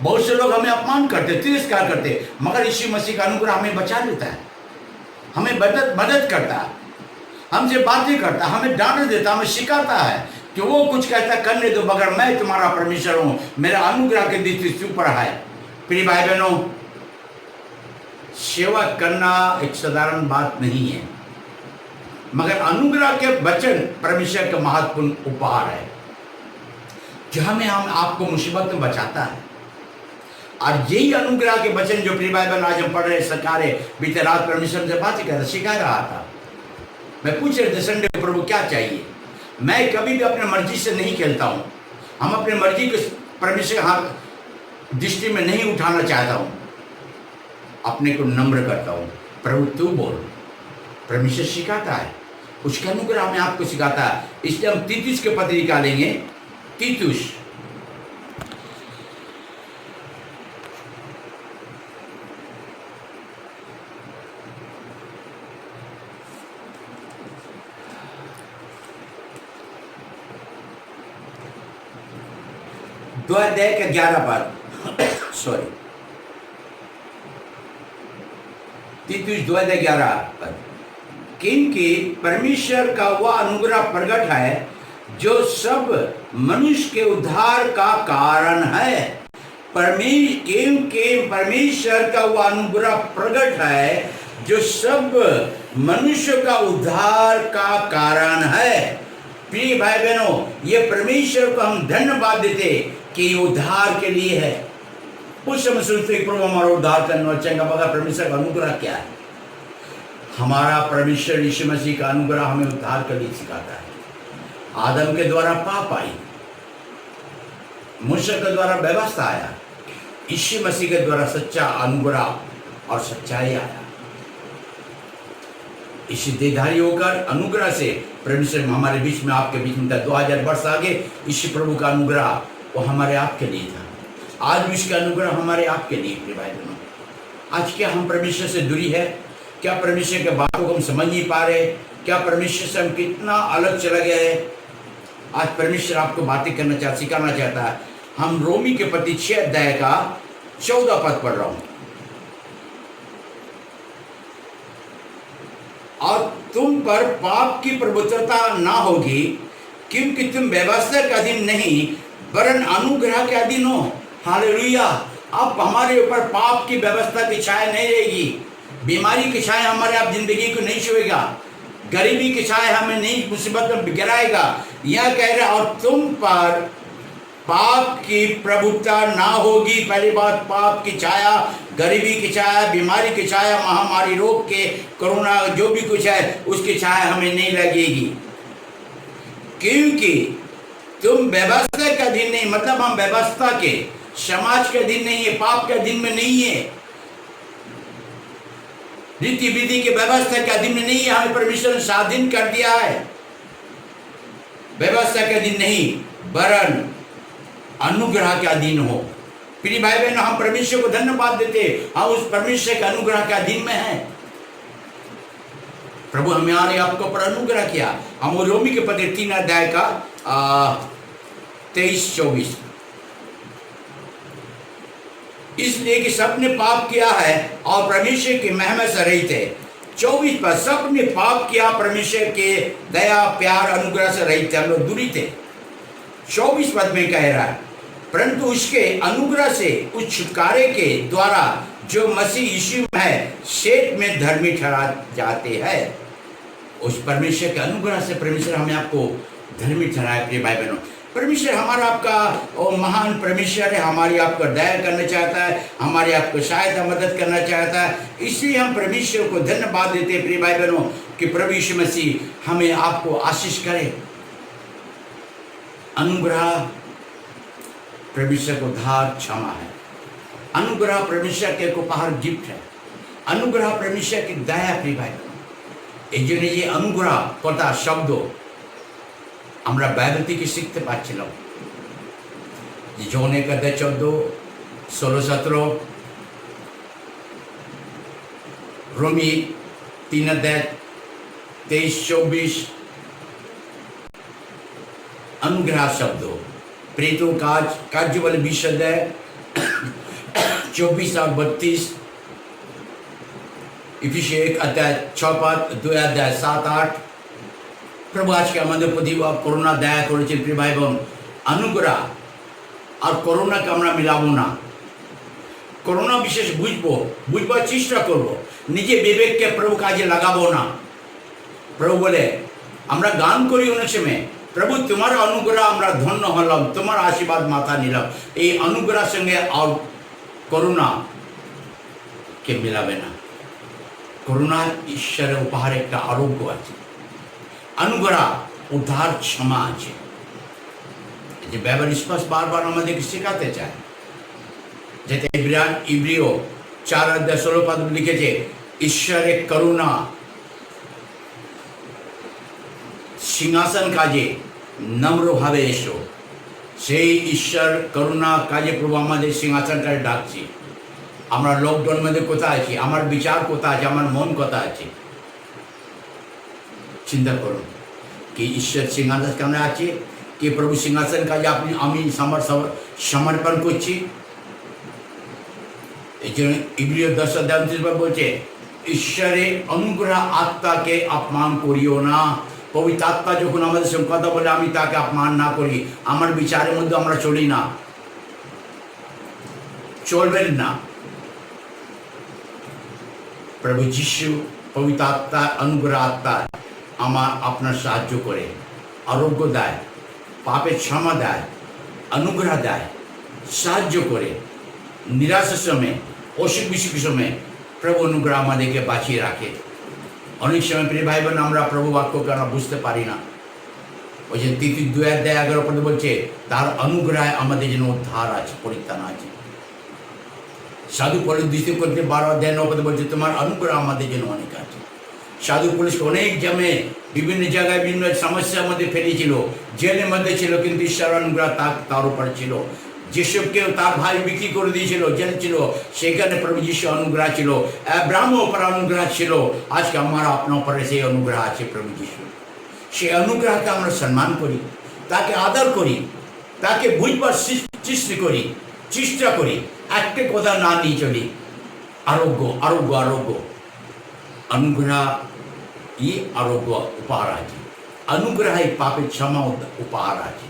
बहुत से लोग हमें अपमान करते, तिरस्कार करते, मगर यीशु मसीह का अनुग्रह हमें बचा लेता है, हमें मदद करता है, हमसे बातें करता, हमें डांट देता, हमें सिखाता है कि वो कुछ कहता करने दो, मगर मैं तुम्हारा परमेश्वर हूं, मेरा अनुग्रह के दृष्टि ऊपर है। प्रिय भाई बहनों, सेवा करना एक साधारण बात नहीं है, मगर अनुग्रह के वचन परमेश्वर का महत्वपूर्ण उपहार है, जो हमें हम आपको मुसीबत में बचाता है। और यही अनुग्रह के वचन जो प्रिय भाई बहन आज हम पढ़ रहे, सिखा रहे, बीते रात परमेश्वर से बात कर सिखा रहा था। मैं पूछ रहे थे संडे प्रभु क्या चाहिए। मैं कभी भी अपने मर्जी से नहीं खेलता हूँ। हम अपने मर्जी को परमेश्वर के हाथ दृष्टि में नहीं उठाना चाहता हूँ, अपने को नम्र करता हूँ। प्रभु तू बोल, परमेश्वर सिखाता है, उसका अनुग्रह हमें आपको सिखाता है। इसलिए हम तीतुस के पत्र निकालेंगे। तीतुस दो अध्याय का 11 पद सॉरी तीतुस 2 अध्याय 11 पद। क्योंकि परमेश्वर का वह अनुग्रह प्रकट है जो सब मनुष्य के उद्धार का कारण है। क्योंकि परमेश्वर का वह अनुग्रह प्रकट है जो सब मनुष्य का उद्धार का कारण है। प्रिय भाई बहनों, ये परमेश्वर को हम धन्यवाद देते कि ये उद्धार के लिए है। उस समय सोचते प्रभु हमारा उद्धार करना चाहेगा, मगर परमेश्वर का अनुग्रह क्या है? हमारा परमेश्वर यीशु मसीह का अनुग्रह हमें उद्धार के लिए सिखाता है। आदम के द्वारा पाप आई, मूसा के द्वारा व्यवस्था आया, यीशु मसीह के द्वारा सच्चा अनुग्रह और सच्चाई आया। इसी देहधारी होकर अनुग्रह से परमेश्वर हमारे बीच में, आपके बीच में था। 2000 वर्ष आगे यीशु प्रभु का अनुग्रह वो हमारे आपके लिए था। आज भी इसका अनुग्रह हमारे आपके लिए। प्रिय भाई बहनों, आज क्या हम परमेश्वर से दूरी है? क्या परमेश्वर के बातों को हम समझ नहीं पा रहे? क्या परमेश्वर से हम कितना अलग चला गया है? आज परमेश्वर आपको बातें करना सिखाना चाहता है। हम रोमी के पत्र 6 अध्याय का 14 पद पढ़ रहा हूं। और तुम पर पाप की प्रभुत्वता ना होगी, क्योंकि तुम व्यवस्था के अधीन नहीं वरन अनुग्रह के अधीन हो। हालेलुया। अब हमारे ऊपर पाप की व्यवस्था की छाया नहीं रहेगी, बीमारी की छाया हमारे आप जिंदगी को नहीं छुएगा, गरीबी की छाया हमें नहीं मुसीबत में गिराएगा। यह कह रहा और तुम पर पाप की प्रभुता ना होगी। पहली बात, पाप की छाया, गरीबी की छाया, बीमारी की छाया, महामारी, रोग के, कोरोना, जो भी कुछ है उसकी छाया हमें नहीं लगेगी, क्योंकि तुम व्यवस्था के अधीन नहीं, मतलब हम व्यवस्था के, समाज के अधीन नहीं है, पाप के अधीन में नहीं है, रीति विधि के व्यवस्था के अधीन में नहीं है। हमें परमेश्वर ने स्वाधीन कर दिया है, व्यवस्था के अधीन नहीं वरन अनुग्रह के अधीन हो। प्रिय भाई बहन, हम परमेश्वर को धन्यवाद देते, हम उस परमेश्वर के अनुग्रह के अधीन में हैं। प्रभु हमारे आपको पर अनुग्रह किया। हम रोमी के पत्र 3 अध्याय का 23-24, इसलिए कि सबने पाप किया है और परमेश्वर की महिमा से रहित है। 24 पर, सबने पाप किया, परमेश्वर के दया प्यार अनुग्रह से रहित थे, हम लोग दूरी थे। 24 पद में कह रहा है, परंतु उसके अनुग्रह से उस छुटकारे के द्वारा जो मसीह यीशु में है, शेष में धर्मी ठहरा जाते हैं। उस परमेश्वर के अनुग्रह से परमेश्वर हमें आपको धर्मी ठहराए। प्रिय भाई बहनों, परमेश्वर हमारा आपका महान परमेश्वर है, हमारी आपको दया करना चाहता है, हमारी आपको सहायता मदद करना चाहता है। इसलिए हम परमेश्वर को धन्यवाद देते हैं प्रिय भाई बहनों कि प्रभु यीशु मसीह हमें आपको आशीष करे। अनुग्रह परमेश्वर को उद्धार क्षमा है, अनुग्रह परमेश्वर के उपहार गिफ्ट है, अनुग्रह परमेश्वर की दया। प्रिय भाई बहनों, এই জন্য যে অনুগ্রহ কথা শব্দ আমরা বাইবেল থেকে শিখতে পাচ্ছিলাম, যে যৌন 1 অধ্যায় 14, 16, 17, রোমি 3 অধ্যায় 23, 24 अनुग्रह शब्द, प्रेतों कार्य वाले 20 अध्याय 24 और 32, इफिसियों 1 अध्याय 6 पद, 2 अध्याय 7, 8। प्रभु आज के আমাদের প্রতি করোনা দয়া করেছেন। প্রিয় ভাই বোন, অনুগ্রহ আর করোনাকে আমরা মিলাবো না, করোনা বিশেষ বুঝবার চেষ্টা করব, নিজে বিবেককে প্রভু কাজে লাগাবো না। প্রভু বলে আমরা গান করি অনেক সময়, প্রভু তোমার অনুগ্রহ আমরা ধন্য হলাম, তোমার আশীর্বাদ মাথা নিলাম। এই অনুগ্রহের সঙ্গে আর করোনা কে মিলাবে না। করোনা ঈশ্বরের উপহার একটা আরোগ্য আছে, অনুগ্রহ উদ্ধার ক্ষমা আছে। যে বাইবেল স্পষ্ট বারবার আমাদেরকে শেখাতে চায়, যেতে ইব্রিয় 4 অধ্যায় 16 পদ লিখেছে, ঈশ্বরের করুণা সিংহাসন কাজে নম্রভাবে এসো। সেই ঈশ্বর করুণা কাজে প্রভু আমাদের সিংহাসন কাজে ডাকছি। আমরা লকডাউন মধ্যে কোথায় আছি, আমার বিচার কোথায় আছে, আমার মন কোথায় আছে? চিন্তা করুন कि ईश्वर सिंहासन केमन আছে, कि प्रभु सिंहासन কাজে আপনি আমি সমর্পণ করছি। এই জন্য ইব্রিয় 10 অধ্যায় 29 বলছে, ঈশ্বরের অনুগ্রহ আত্মাকে অপমান করিও না। পবিত্র আত্মা যখন আমাদের সঙ্গে কথা বলে, আমি তাকে অপমান না করি, আমার বিচারের মধ্যে আমরা চলি না, চলবেন না। প্রভু যিশু পবিত্র আত্মা, অনুগ্রহ আত্মা আমার আপনার সাহায্য করে, আরোগ্য দেয়, পাপের ক্ষমা দেয়, অনুগ্রহ দেয়, সাহায্য করে। নিরাশার সময়, অসুখ বিসুখের সময় প্রভু অনুগ্রহ আমাদেরকে বাঁচিয়ে রাখে। অনেক সময় প্রিয় ভাই বোন আমরা প্রভু বাক্যকে আমরা বুঝতে পারি না। ওই যে তিতির 2 অধ্যায় 11 পদ বলছে, তার অনুগ্রহে আমাদের যেন উদ্ধার আছে, পরিত্রাণ আছে। সাধু পৌলুস 2 করিন্থিয়ার 12 অধ্যায় 9 পদ বলছে, তোমার অনুগ্রহ আমাদের জন্য অনেক আছে। সাধু পুলিশকে অনেক জমে বিভিন্ন জায়গায় বিভিন্ন সমস্যার মধ্যে ফেলেছিল, জেলের মধ্যে ছিল, কিন্তু ঈশ্বর অনুগ্রহ তার উপর ছিল। যেসবকেও তার ভাই বিক্রি করে দিয়েছিল, জেল ছিল, সেখানে প্রভু যিশু অনুগ্রহ ছিল। ব্রাহ্মণ উপর অনুগ্রহ ছিল, আজকে আমার আপনার উপরে সেই অনুগ্রহ আছে প্রভু যিশু। সেই অনুগ্রহকে আমরা সম্মান করি, তাকে আদর করি, তাকে বুঝবার চেষ্টা করি, একটা কথা না নিয়ে চলি। আরোগ্য আরোগ্য আরোগ্য, অনুগ্রহ আরোগ্য উপহার আছে, অনুগ্রহ পাপের ক্ষমা উপহার আছে,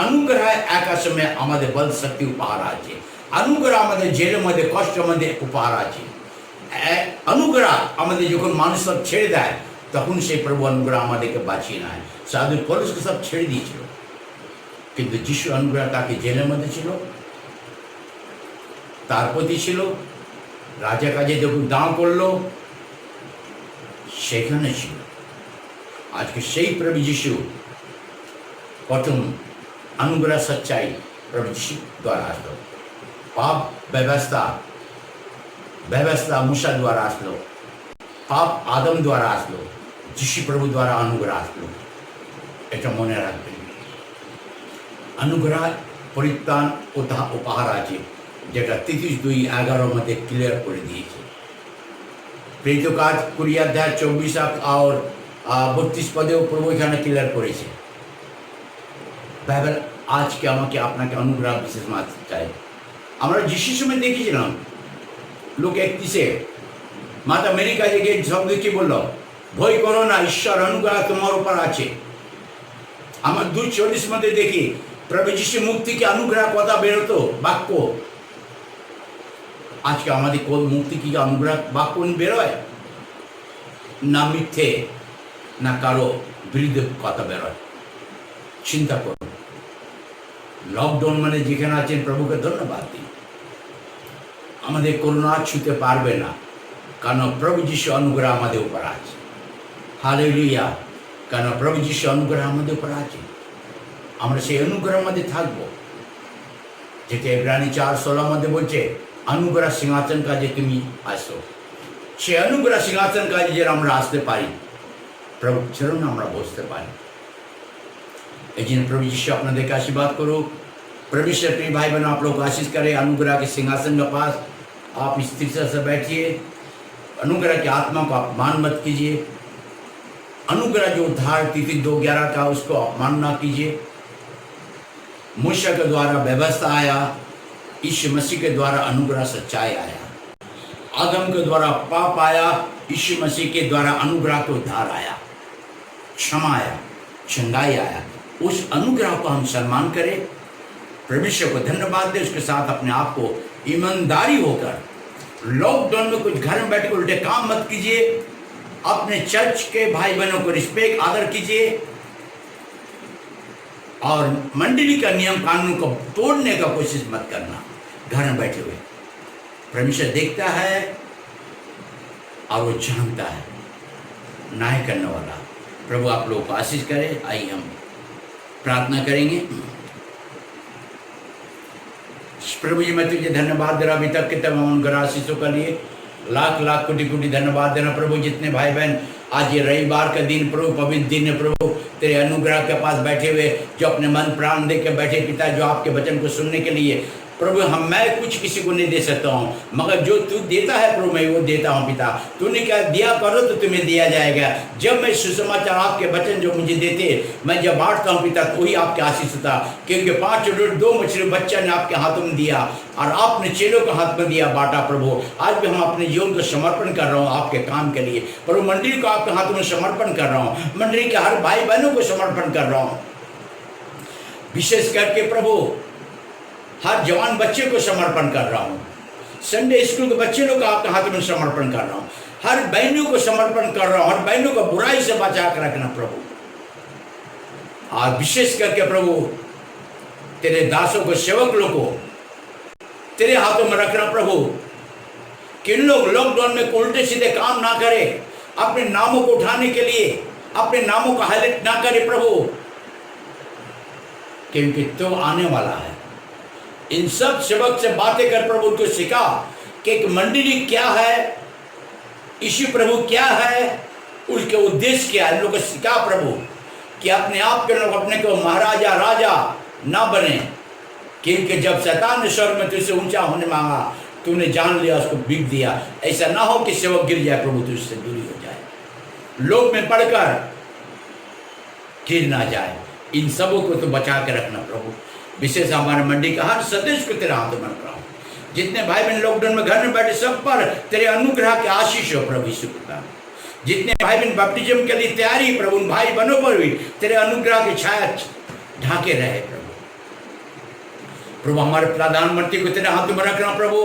অনুগ্রহ একা সময় আমাদের বল শক্তি উপহার আছে, অনুগ্রহ আমাদের জেলের মধ্যে কষ্টের মধ্যে উপহার আছে। অনুগ্রহ আমাদের যখন মানুষ সব ছেড়ে দেয়, তখন সেই প্রভু অনুগ্রহ আমাদেরকে বাঁচিয়ে নেয়। সাধু পৌলুসকে সব ছেড়ে দিয়েছিল, কিন্তু যিশু অনুগ্রহ তাকে জেলের মধ্যে ছিল, তার প্রতি ছিল, রাজা কাজে যখন দাঁড় করলো সেখানে ছিল। আজকে সেই প্রভু যিশু প্রথম अनुग्रह सच्चाई प्रभु यीशु द्वारा আসলো। पाप व्यवस्था मूसा द्वारा আসলো, पाप आदम द्वारा আসলো, যিশু प्रभु द्वारा अनुग्रह আসলো। এটা মনে রাখবেন। अनुग्रह পরিত্রাণ ও তাহা উপহার আছে, যেটা 33:2-11 মধ্যে ক্লিয়ার করে দিয়েছে। প্রেরিত কাজ 20 और 32 পদেও প্রভু এখানে ক্লিয়ার করেছে। বাইবেল আজকে আমাকে আপনাকে অনুগ্রহ বিশেষ মাত্র চাই। আমরা যিশুর সময় দেখেছিলাম লোক 31-এ মাতা মেরি কাছে গিয়ে শব্দ কি বলল, ভয় করো না, ঈশ্বর অনুগ্রহ তোমার উপর আছে। আমার 2:40 মধ্যে দেখি প্রভু যিশু মুখ থেকে অনুগ্রহ কথা বেরোতো বাক্য। আজকে আমাদের কোন মুখ থেকে অনুগ্রহ বাক্য বেরোয় না? মিথ্যে না কারো বিরুদ্ধে কথা বেরোয়? চিন্তা করুন। লকডাউন মানে যেখানে আছেন প্রভুকে ধন্যবাদ দিন। আমাদের করোনা ছুঁতে পারবে না, কারণ প্রভু যিশু অনুগ্রহ আমাদের উপর আছে। হালেলুয়া! কারণ প্রভু যিশু অনুগ্রহ আমাদের উপর আছে, আমরা সেই অনুগ্রহের মধ্যে থাকবো। যেটা ইব্রানি 4:16 মধ্যে বলছে, অনুগ্রহ সিংহাসন কাজে তুমি আসো। সেই অনুগ্রহ সিংহাসন কাজে যেন আমরা আসতে পারি, প্রভু চরণ আমরা বসতে পারি। এই जन प्रभु यीशु अपने का आशीर्वाद करो। प्रभु से प्रिय भाई बहनों, आप लोग को आशीष करें। अनुग्रह के सिंहासन के पास आप स्थिरता से बैठिए। अनुग्रह की आत्मा को अपमान मत कीजिए। अनुग्रह जो उद्धार 2:11 का, उसको अपमान ना कीजिए। मूसा के द्वारा व्यवस्था आया, यीशु मसीह के द्वारा अनुग्रह सच्चाई आया। आदम के द्वारा पाप आया, यीशु मसीह के द्वारा अनुग्रह को उद्धार आया, क्षमा आया, चंगाई आया। उस अनुग्रह को हम सम्मान करें, परमेश्वर को धन्यवाद दें। उसके साथ अपने आप को ईमानदारी होकर, लॉकडाउन में कुछ घर में बैठ कर उल्टे काम मत कीजिए। अपने चर्च के भाई बहनों को रिस्पेक्ट आदर कीजिए और मंडली का नियम कानून को तोड़ने का कोशिश मत करना घर में बैठे हुए। परमेश्वर देखता है और वो जानता है, न्याय करने वाला। प्रभु आप लोगों को आशीष करे। आइए हम प्रार्थना करेंगे। प्रभु जी, मैं तुझे धन्यवाद दे रहा अभी तक के तमाम अनुग्रह आशीषों के लिए। लाख लाख कोटि कोटि धन्यवाद देना प्रभु। जितने भाई बहन आज ये रविवार का दिन प्रभु, पवित्र दिन है प्रभु, तेरे अनुग्रह के पास बैठे हुए, जो अपने मन प्राण दे के बैठे पिता, जो आपके वचन को सुनने के लिए प्रभु, मैं कुछ किसी को नहीं दे सकता हूँ, मगर जो तू देता है प्रभु मैं वो देता हूँ पिता। तूने क्या दिया करो तो तुम्हें दिया जाएगा। जब मैं सुसमाचार आपके वचन जो मुझे देते मैं जब बांटता हूँ पिता, तो वही आपके आशीष होता। क्योंकि 5 रोटी 2 मछली बच्चा ने आपके हाथों में दिया और आपने चेलों के हाथ में दिया, बांटा प्रभु। आज भी हम अपने जीवन को समर्पण कर रहा हूँ आपके काम के लिए प्रभु। मंडली को आपके हाथों में समर्पण कर रहा हूँ, मंडली के हर भाई बहनों को समर्पण कर रहा हूँ। विशेष करके प्रभु हर जवान बच्चे को समर्पण कर रहा हूँ। संडे स्कूल के बच्चे लोग आपके हाथ में समर्पण कर रहा हूँ। हर बहनों को समर्पण कर रहा हूँ। हर बहनों को बुराई से बचा कर रखना प्रभु। और विशेष करके प्रभु तेरे दासों को, सेवक लोगों को तेरे हाथों में रखना प्रभु। कि लोग लॉकडाउन में उल्टे सीधे काम ना करे, अपने नामों को उठाने के लिए अपने नामों का हाईलाइट ना करे प्रभु, क्योंकि तो आने वाला है। इन सब सेवक से बातें कर प्रभु, उनको सिखा कि एक मंडली क्या है, यीशु प्रभु क्या है, उसके उद्देश्य क्या है। लोगों को सिखा प्रभु कि अपने आप के लोग अपने को महाराजा राजा ना बने, क्योंकि जब शैतान ने स्वर्ग में तुझसे ऊंचा होने मांगा, तूने जान लिया, उसको बिक दिया। ऐसा ना हो कि सेवक गिर जाए प्रभु, तुझसे दूरी हो जाए, लोग में पढ़कर गिर ना जाए। इन सबों को तो बचा के रखना प्रभु। विशेष हमारे मंडी का हर सदस्य को तेरे हाथों में रख रहा हूँ। जितने भाई बहन लॉकडाउन में घर में बैठे सब पर तेरे अनुग्रह के आशीष हो प्रभु यीशु पिता। जितने भाई बहन बैप्टिज्म के लिए तैयारी प्रभु, उन भाई बहनों पर भी तेरे अनुग्रह की छाया ढाके रहे प्रभु। प्रभु हमारे प्रधानमंत्री को तेरे हाथों में रखना प्रभु,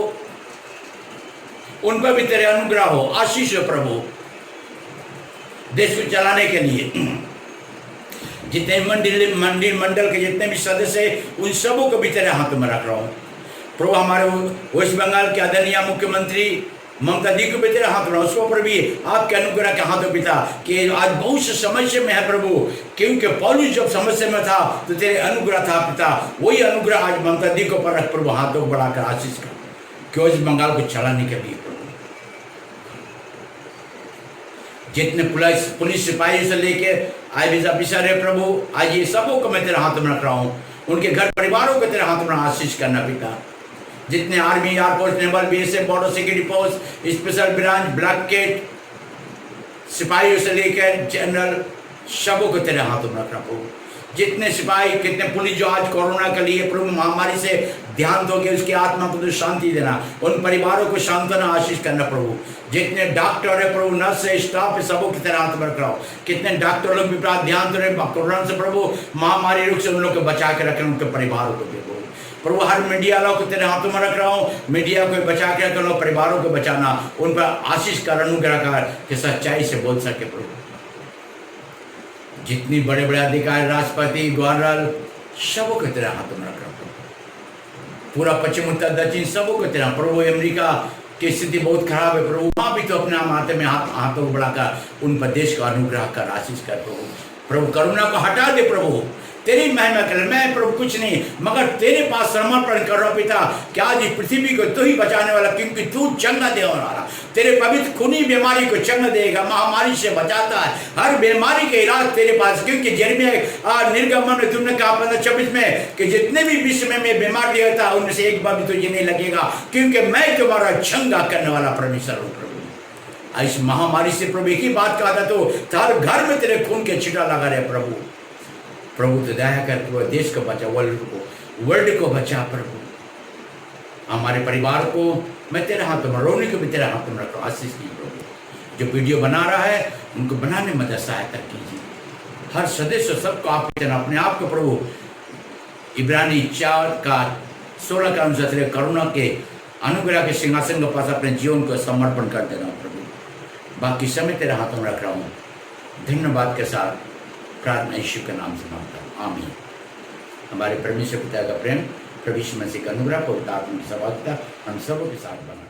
उन पर भी तेरे अनुग्रह हो, आशीष हो प्रभु, देश को चलाने के लिए। जितने मंडल के जितने भी सदस्य हैं उन सबों को भी तेरे हाथों में रख रहा हूँ प्रभु। हमारे वेस्ट बंगाल के आदरणीय मुख्यमंत्री ममता दी को भी तेरे हाथ में, उसके ऊपर भी आपके अनुग्रह के हाथों पिता कि आज बहुत से समस्या में है प्रभु, क्योंकि पौलुस जब समस्या में था तो तेरे अनुग्रह था पिता, वही अनुग्रह आज ममता दी को पर रख प्रभु, हाथों को बढ़ाकर आशीष कर कि वेस्ट बंगाल को चलाने के लिए प्रभु। जितने पुलिस सिपाही से लेके IAS ऑफिसर है प्रभु, आज ये सबों को मैं तेरे हाथ में रख रहा हूँ, उनके घर परिवारों को तेरे हाथ में आशीष करना पिता। जितने army, air force, naval, BSF, border security force, special branch, black cat सिपाहियों से लेकर जनरल, सबों को तेरे हाथों में रखना प्रभु। जितने सिपाही, कितने पुलिस जो आज कोरोना के लिए प्रभु महामारी से ध्यान दोगे, उसकी आत्मा को तो शांति देना, उन परिवारों को सांत्वना आशीष करना प्रभु। जितने डॉक्टर है प्रभु, नर्स है, स्टाफ है, सबों की तरह हाथ में रख रहा हो। कितने डॉक्टर लोग भी ध्यान दे रहे कोरोना से प्रभु, महामारी रोग से उन लोग को बचा के रखें, उनके परिवारों को भी प्रभु। हर मीडिया वालों को तेरे हाथों में रख रहा हूँ, मीडिया को बचा के रखना, परिवारों को बचाना, उन पर आशीष का अनुग्रह कर कि सच्चाई से बोल सके प्रभु। जितनी बड़े बड़े अधिकारी, राष्ट्रपति, गवर्नर, सबों को तेरे हाथों में रख रहा हूँ। पूरा पश्चिम, उत्तर, दक्षिण, सबों को तेरा प्रभु। अमेरिका की स्थिति बहुत खराब है प्रभु, वहाँ भी तो अपने हाथों को बढ़ाकर उन पर देश का अनुग्रह कर आशीष कर प्रभु। प्रभु करुणा को हटा दे प्रभु, तेरी महिमा कर। मैं प्रभु कुछ नहीं मगर तेरे पास समर्पण कर रहा हूं पिता, कि आज इस पृथ्वी को तू ही बचाने वाला, क्योंकि तू चंगा देने वाला, तेरे पवित्र खूनी बीमारी को चंगा देगा, महामारी से बचाता है। हर बीमारी के इलाज तेरे पास, क्योंकि यिर्मयाह निर्गमन में तुमने कहा 15:26 में कि जितने भी विश्व में बीमार दिया था उनमें से एक बार भी तुझे नहीं लगेगा, क्योंकि मैं तुम्हारा चंगा करने वाला परमेश्वर हूँ प्रभु। इस महामारी से प्रभु एक ही बात कहा था, तो हर घर में तेरे खून के छींटा लगा रहे प्रभु। प्रभु तो दया कर, तू देश को बचा, वर्ल्ड को बचा प्रभु। हमारे परिवार को मैं तेरे हाथों में, रोने को भी तेरे हाथों में रखो, आशीष की प्रभु। जो वीडियो बना रहा है उनको बनाने में मदद सहायता कीजिए। हर सदस्य सबको आप अपने आप को प्रभु इब्रानी 4:16 का अनुसार तेरे करुणा के अनुग्रह के सिंहासन के पास अपने जीवन को समर्पण कर देना प्रभु। बाकी समय तेरे हाथों में रख रहा हूँ, धन्यवाद के साथ प्रार्थना यीशु के नाम से मांगता हूँ, आमीन। हमारे परमेश्वर पिता का प्रेम, प्रभु यीशु मसीह का अनुग्रह, पवित्र आत्मा की सहभागिता हम सबों के साथ बना।